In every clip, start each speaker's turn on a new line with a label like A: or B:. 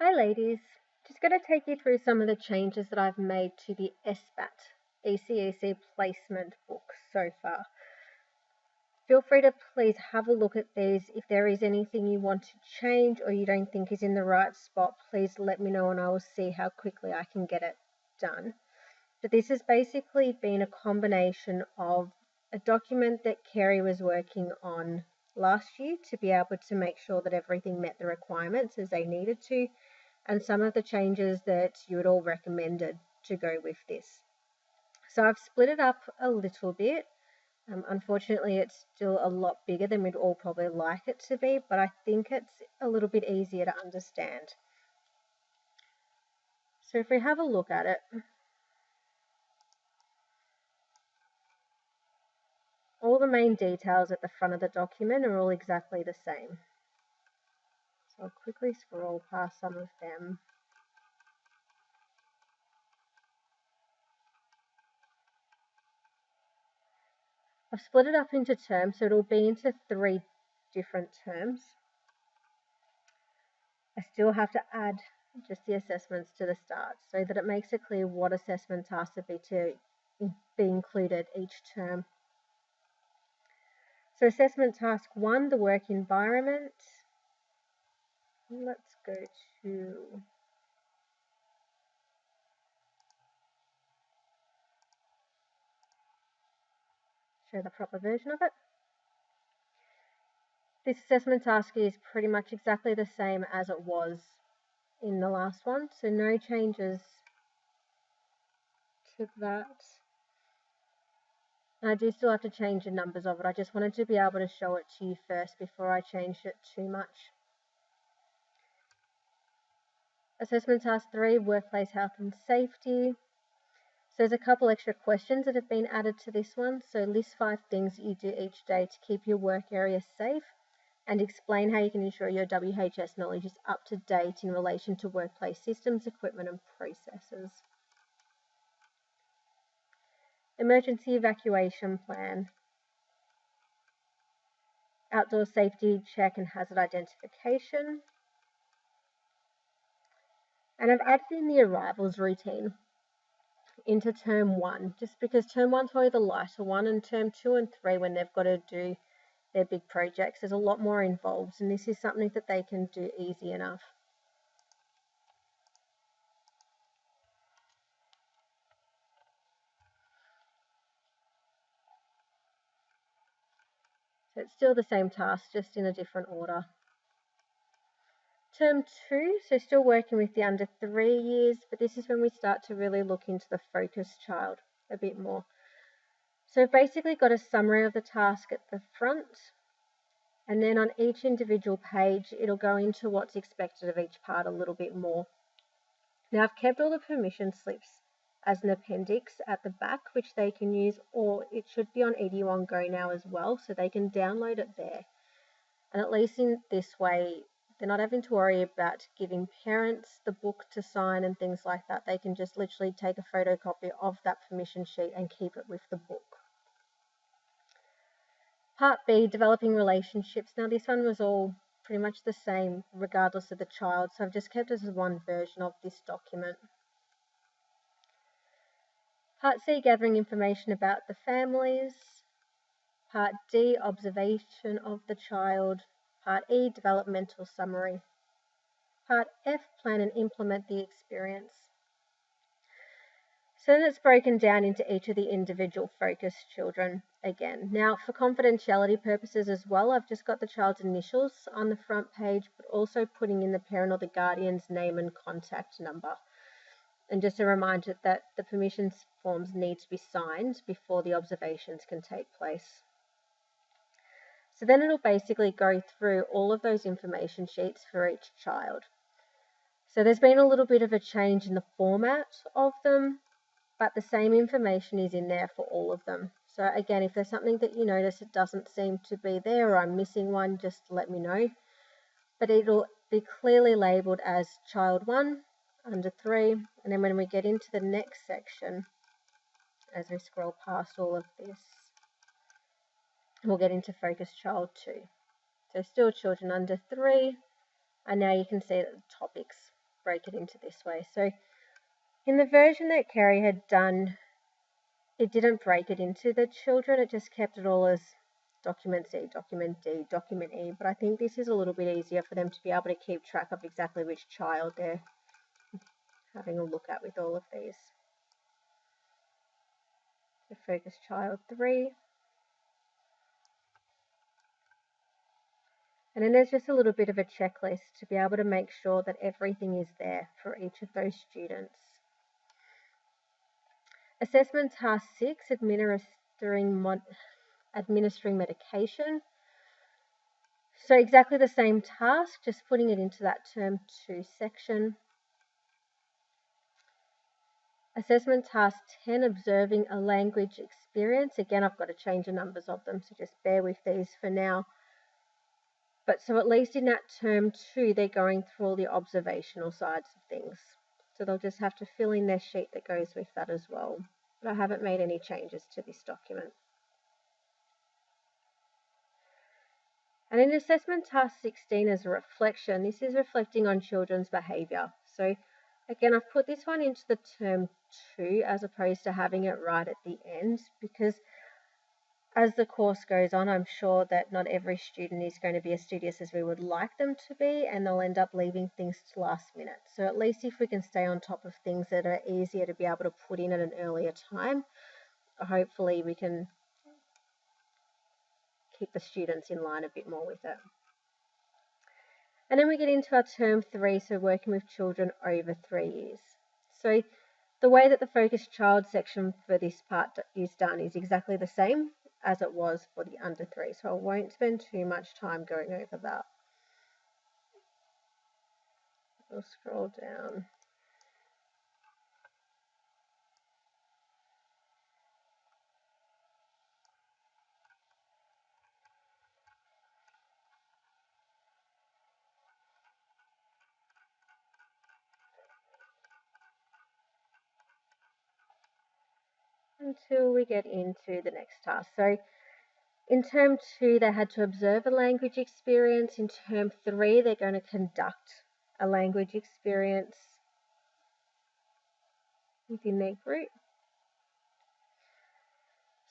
A: Hi ladies, just going to take you through some of the changes that I've made to the ECEC placement book so far. Feel free to please have a look at these. If there is anything you want to change or you don't think is in the right spot, please let me know and I will see how quickly I can get it done. But this has basically been a combination of a document that Kerry was working on last year to be able to make sure that everything met the requirements as they needed to, and some of the changes that you had all recommended to go with this. So I've split it up a little bit. Unfortunately, it's still a lot bigger than we'd all probably like it to be, but I think it's a little bit easier to understand. So if we have a look at it, all the main details at the front of the document are all exactly the same. So I'll quickly scroll past some of them. I've split it up into terms, so it'll be into 3 different terms. I still have to add just the assessments to the start so that it makes it clear what assessment tasks are to be included each term. So assessment task 1, the work environment. Let's go to show the proper version of it. This assessment task is pretty much exactly the same as it was in the last one, so no changes to that. And I do still have to change the numbers of it. I just wanted to be able to show it to you first before I changed it too much. Assessment task 3, workplace health and safety. So there's a couple extra questions that have been added to this one. So list 5 things that you do each day to keep your work area safe and explain how you can ensure your WHS knowledge is up to date in relation to workplace systems, equipment and processes. Emergency evacuation plan. Outdoor safety check and hazard identification. And I've added in the arrivals routine into term 1, just because term 1's probably the lighter one, and term 2 and 3, when they've got to do their big projects, there's a lot more involved, and this is something that they can do easy enough. So it's still the same task, just in a different order. Term 2, so still working with the under 3 years, but this is when we start to really look into the focused child a bit more. So I've basically got a summary of the task at the front, and then on each individual page, it'll go into what's expected of each part a little bit more. Now I've kept all the permission slips as an appendix at the back, which they can use, or it should be on Edu On Go now as well, so they can download it there. And at least in this way, they're not having to worry about giving parents the book to sign and things like that. They can just literally take a photocopy of that permission sheet and keep it with the book. Part B, developing relationships. Now this one was all pretty much the same regardless of the child, so I've just kept it as one version of this document. Part C, gathering information about the families. Part D, observation of the child. Part E, developmental summary. Part F, plan and implement the experience. So then it's broken down into each of the individual focused children again. Now, for confidentiality purposes as well, I've just got the child's initials on the front page, but also putting in the parent or the guardian's name and contact number. And just a reminder that the permissions forms need to be signed before the observations can take place. So then it'll basically go through all of those information sheets for each child. So there's been a little bit of a change in the format of them, but the same information is in there for all of them. So again, if there's something that you notice it doesn't seem to be there or I'm missing one, just let me know. But it'll be clearly labelled as child 1, under 3, and then when we get into the next section, as we scroll past all of this, we'll get into focus child 2. So still children under 3, and now you can see the topics break it into this way. So in the version that Kerry had done, it didn't break it into the children, it just kept it all as document C, document D, document E. But I think this is a little bit easier for them to be able to keep track of exactly which child they're having a look at with all of these. So focus child 3. And then there's just a little bit of a checklist to be able to make sure that everything is there for each of those students. Assessment task 6, administering medication. So exactly the same task, just putting it into that term 2 section. Assessment task 10, observing a language experience. Again, I've got to change the numbers of them, so just bear with these for now. But so at least in that term 2, they're going through all the observational sides of things. So they'll just have to fill in their sheet that goes with that as well. But I haven't made any changes to this document. And in assessment task 16 as a reflection, this is reflecting on children's behaviour. So again, I've put this one into the term 2 as opposed to having it right at the end, because as the course goes on, I'm sure that not every student is going to be as studious as we would like them to be, and they'll end up leaving things to last minute. So at least if we can stay on top of things that are easier to be able to put in at an earlier time, hopefully we can keep the students in line a bit more with it. And then we get into our term 3, so working with children over 3 years. So the way that the focused child section for this part is done is exactly the same as it was for the under 3, so I won't spend too much time going over that. We'll scroll down. Until we get into the next task. So in term 2, they had to observe a language experience. In term 3, they're going to conduct a language experience within their group.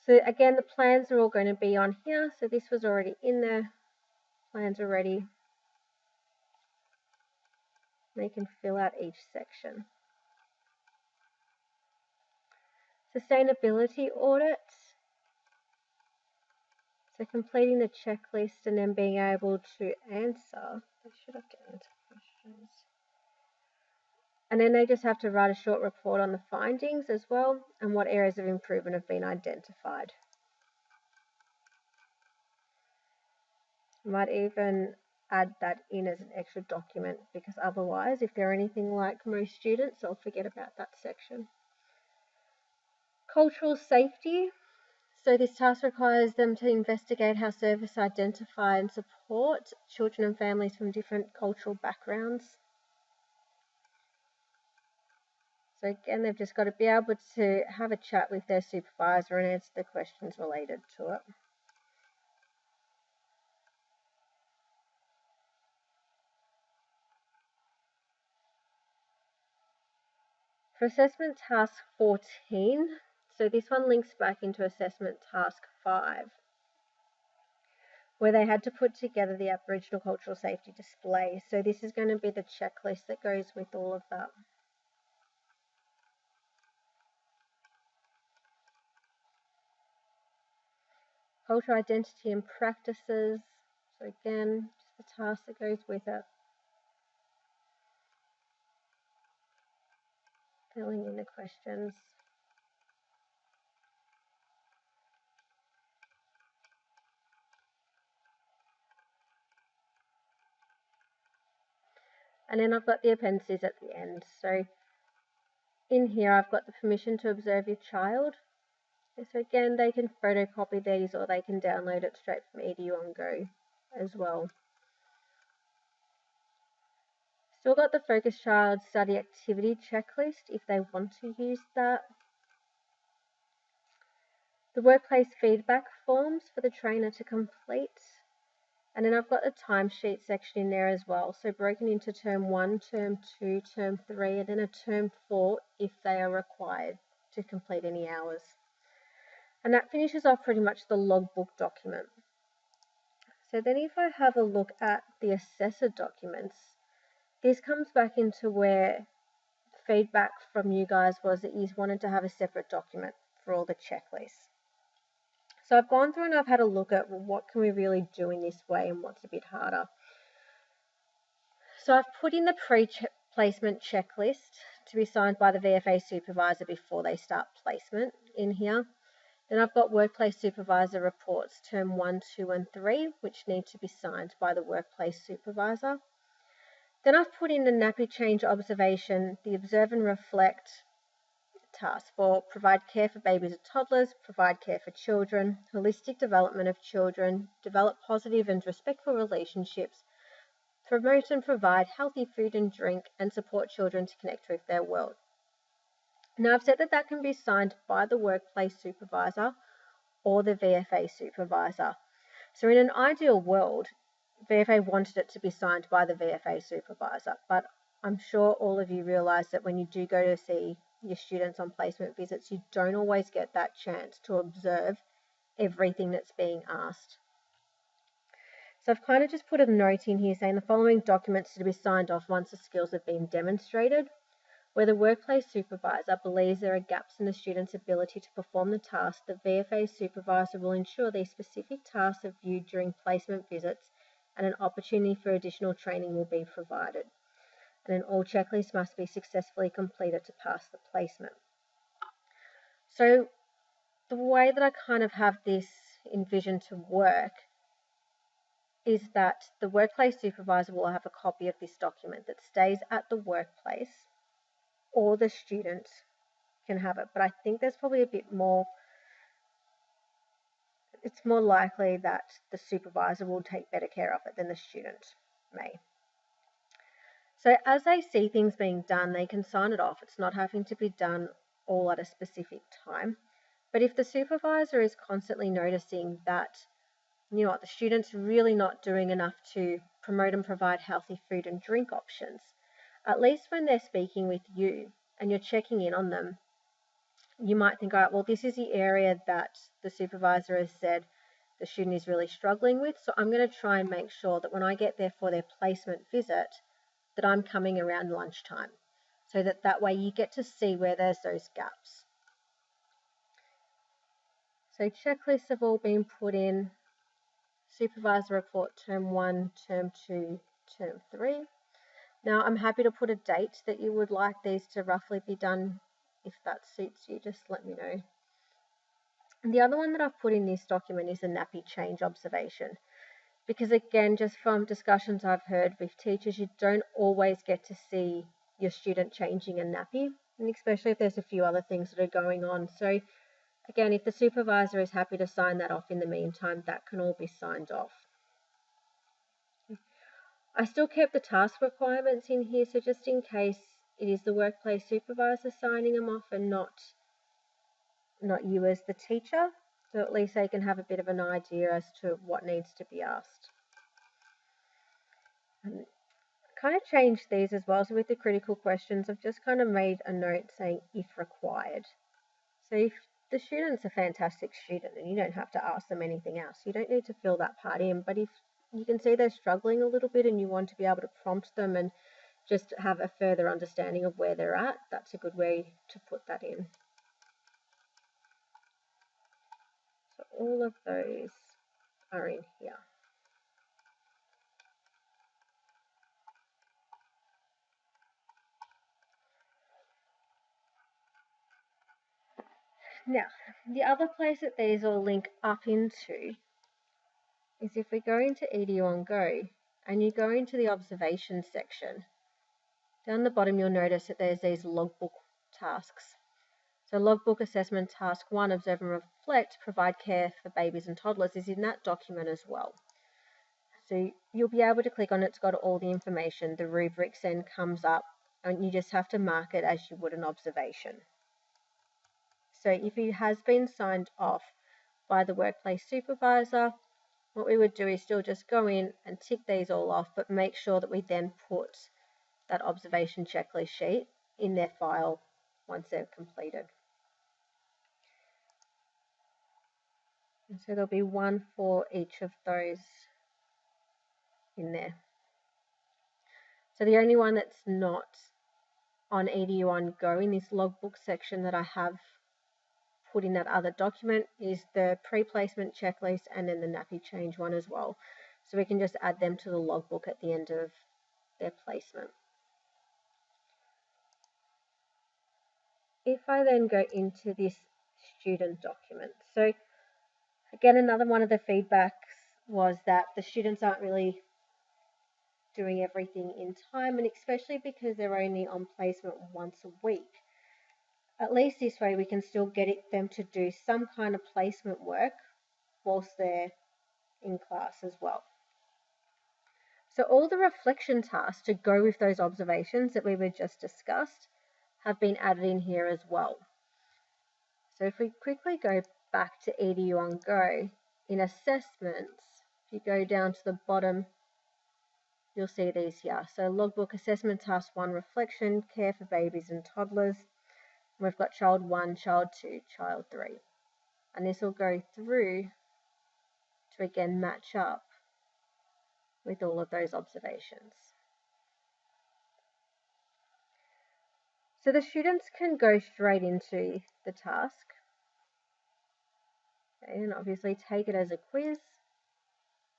A: So again, the plans are all going to be on here. So this was already in there. Plans are ready. They can fill out each section. Sustainability audit. So completing the checklist and then being able to answer. They should have to answer questions. And then they just have to write a short report on the findings as well and what areas of improvement have been identified. Might even add that in as an extra document, because otherwise, if they're anything like most students, they'll forget about that section. Cultural safety. So this task requires them to investigate how service identify and support children and families from different cultural backgrounds. So again, they've just got to be able to have a chat with their supervisor and answer the questions related to it. For assessment task 14, so this one links back into assessment task 5, where they had to put together the Aboriginal cultural safety display. So this is going to be the checklist that goes with all of that. Cultural identity and practices. So again, just the task that goes with it. Filling in the questions. And then I've got the appendices at the end. So in here, I've got the permission to observe your child. So again, they can photocopy these or they can download it straight from EDU on Go as well. Still got the Focus Child study activity checklist if they want to use that. The workplace feedback forms for the trainer to complete. And then I've got the timesheet section in there as well. So broken into term 1, term 2, term 3, and then a term 4 if they are required to complete any hours. And that finishes off pretty much the logbook document. So then if I have a look at the assessor documents, this comes back into where feedback from you guys was that you wanted to have a separate document for all the checklists. So I've gone through and I've had a look at, well, what can we really do in this way and what's a bit harder. So I've put in the pre-placement checklist to be signed by the VFA supervisor before they start placement in here. Then I've got workplace supervisor reports term 1, 2 and 3, which need to be signed by the workplace supervisor. Then I've put in the nappy change observation, the observe and reflect task for provide care for babies and toddlers, provide care for children, holistic development of children, develop positive and respectful relationships, promote and provide healthy food and drink, and support children to connect with their world. Now I've said that that can be signed by the workplace supervisor or the VFA supervisor. So in an ideal world, VFA wanted it to be signed by the VFA supervisor, but I'm sure all of you realise that when you do go to see your students on placement visits, you don't always get that chance to observe everything that's being asked. So I've kind of just put a note in here saying the following documents to be signed off once the skills have been demonstrated. Where the workplace supervisor believes there are gaps in the student's ability to perform the task, the VFA supervisor will ensure these specific tasks are viewed during placement visits and an opportunity for additional training will be provided. And then all checklists must be successfully completed to pass the placement. So the way that I kind of have this envisioned to work is that the workplace supervisor will have a copy of this document that stays at the workplace, or the student can have it. But I think there's probably a bit more, it's more likely that the supervisor will take better care of it than the student may. So as they see things being done, they can sign it off. It's not having to be done all at a specific time. But if the supervisor is constantly noticing that, you know what, the student's really not doing enough to promote and provide healthy food and drink options, at least when they're speaking with you and you're checking in on them, you might think, all right, well, this is the area that the supervisor has said the student is really struggling with. So I'm going to try and make sure that when I get there for their placement visit, that I'm coming around lunchtime, so that way you get to see where there's those gaps. So checklists have all been put in. Supervisor report term 1, term 2, term 3. Now I'm happy to put a date that you would like these to roughly be done. If that suits you, just let me know. And the other one that I've put in this document is a nappy change observation. Because again, just from discussions I've heard with teachers, you don't always get to see your student changing a nappy, and especially if there's a few other things that are going on. So again, if the supervisor is happy to sign that off in the meantime, that can all be signed off. I still kept the task requirements in here, so just in case it is the workplace supervisor signing them off and not you as the teacher, so at least they can have a bit of an idea as to what needs to be asked. And kind of changed these as well. So with the critical questions, I've just kind of made a note saying if required. So if the student's a fantastic student and you don't have to ask them anything else, you don't need to fill that part in. But if you can see they're struggling a little bit and you want to be able to prompt them and just have a further understanding of where they're at, that's a good way to put that in. So all of those are in here. Now, the other place that these all link up into is if we go into EDU on Go and you go into the observation section, down the bottom you'll notice that there's these logbook tasks. So logbook assessment task 1, observe and reflect, provide care for babies and toddlers, is in that document as well. So you'll be able to click on it, it's got all the information, the rubrics then comes up and you just have to mark it as you would an observation. So if it has been signed off by the workplace supervisor what we would do is still just go in and tick these all off, but make sure that we then put that observation checklist sheet in their file once they're completed. And so there'll be one for each of those in there. So the only one that's not on EDU on Go in this logbook section that I have put in that other document is the pre-placement checklist and then the nappy change one as well. So we can just add them to the logbook at the end of their placement. If I then go into this student document, so again, another one of the feedbacks was that the students aren't really doing everything in time, and especially because they're only on placement once a week. At least this way we can still get them to do some kind of placement work whilst they're in class as well. So all the reflection tasks to go with those observations that we were just discussed have been added in here as well. So if we quickly go back to EDU on Go, in assessments, if you go down to the bottom, you'll see these here. So logbook assessment task 1, reflection, care for babies and toddlers. And we've got child 1, child 2, child 3. And this will go through to again match up with all of those observations. So the students can go straight into the task, okay, and obviously take it as a quiz,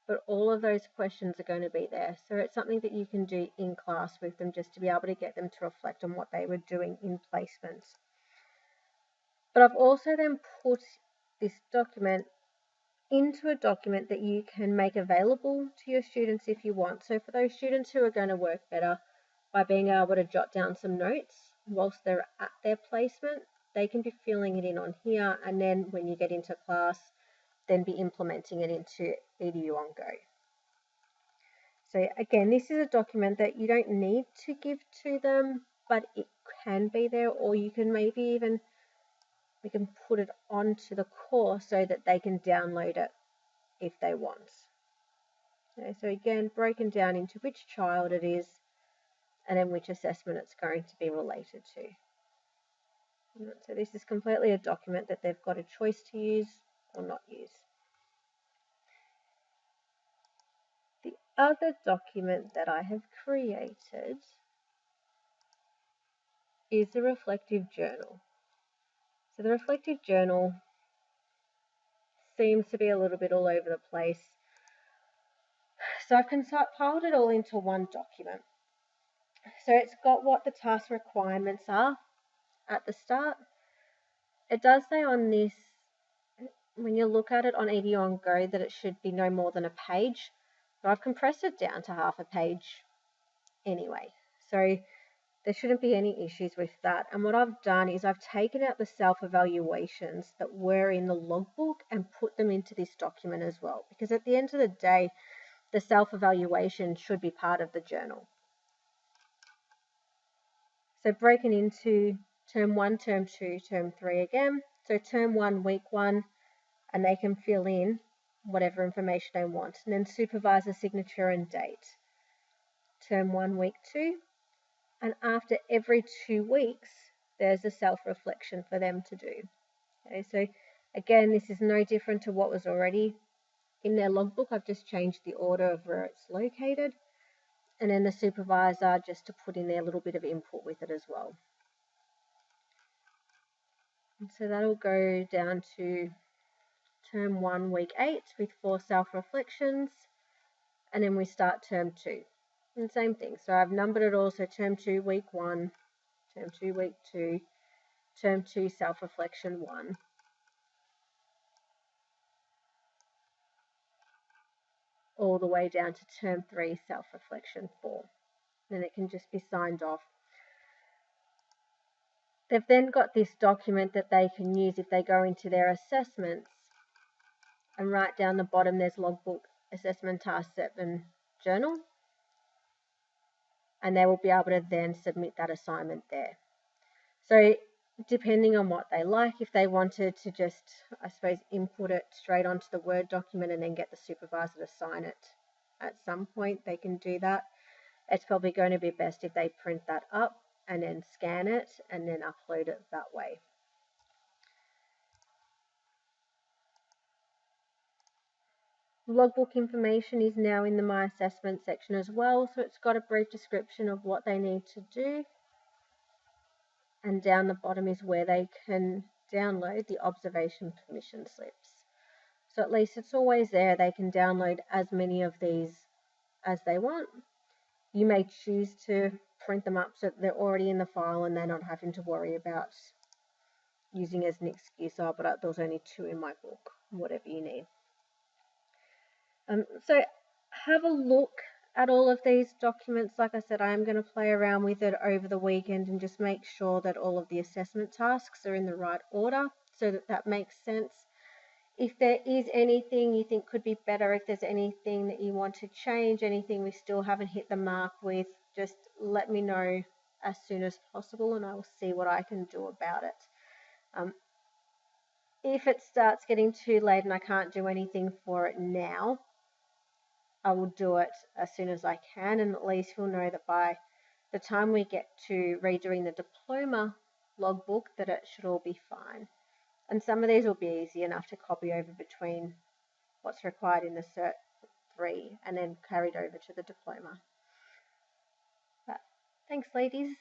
A: but all of those questions are going to be there. So it's something that you can do in class with them just to be able to get them to reflect on what they were doing in placements. But I've also then put this document into a document that you can make available to your students if you want. So for those students who are going to work better by being able to jot down some notes whilst they're at their placement, they can be filling it in on here, and then when you get into class, then be implementing it into EDU on Go. So again, this is a document that you don't need to give to them, but it can be there, or you can maybe even, we can put it onto the course so that they can download it if they want. Okay, so again, broken down into which child it is and then which assessment it's going to be related to. So this is completely a document that they've got a choice to use or not use. The other document that I have created is the reflective journal. So the reflective journal seems to be a little bit all over the place. So I've compiled it all into one document. So it's got what the task requirements are at the start. It does say on this, when you look at it on EDU on Go, that it should be no more than a page. So I've compressed it down to half a page anyway. So there shouldn't be any issues with that. And what I've done is I've taken out the self-evaluations that were in the logbook and put them into this document as well. Because at the end of the day, the self-evaluation should be part of the journal. So breaking into term 1, term 2, term 3 again. So term 1, week 1, and they can fill in whatever information they want. And then supervisor signature and date. Term 1, week 2. And after every 2 weeks, there's a self-reflection for them to do. Okay, so again, this is no different to what was already in their logbook. I've just changed the order of where it's located. And then the supervisor just to put in their little bit of input with it as well. And so that'll go down to term 1, week 8 with 4 self-reflections. And then we start term 2. And same thing. So I've numbered it all. So term 2, week 1, term 2, week 2, term 2, self-reflection 1. All the way down to term 3, self-reflection 4. Then it can just be signed off. They've then got this document that they can use if they go into their assessments. And right down the bottom, there's logbook, assessment task 7, journal. And they will be able to then submit that assignment there. So depending on what they like. If they wanted to just, I suppose, input it straight onto the Word document and then get the supervisor to sign it at some point, they can do that. It's probably going to be best if they print that up and then scan it and then upload it that way. Logbook information is now in the My Assessment section as well, so it's got a brief description of what they need to do. And down the bottom is where they can download the observation permission slips. So at least it's always there. They can download as many of these as they want. You may choose to print them up so that they're already in the file and they're not having to worry about using as an excuse, oh, but there's only 2 in my book, whatever you need. So have a look at all of these documents. Like I said, I am going to play around with it over the weekend and just make sure that all of the assessment tasks are in the right order so that that makes sense. If there is anything you think could be better, if there's anything that you want to change, anything we still haven't hit the mark with, just let me know as soon as possible and I will see what I can do about it. If it starts getting too late and I can't do anything for it now, I will do it as soon as I can, and at least we'll know that by the time we get to redoing the diploma logbook that it should all be fine. And some of these will be easy enough to copy over between what's required in the Cert 3 and then carried over to the diploma. But thanks, ladies.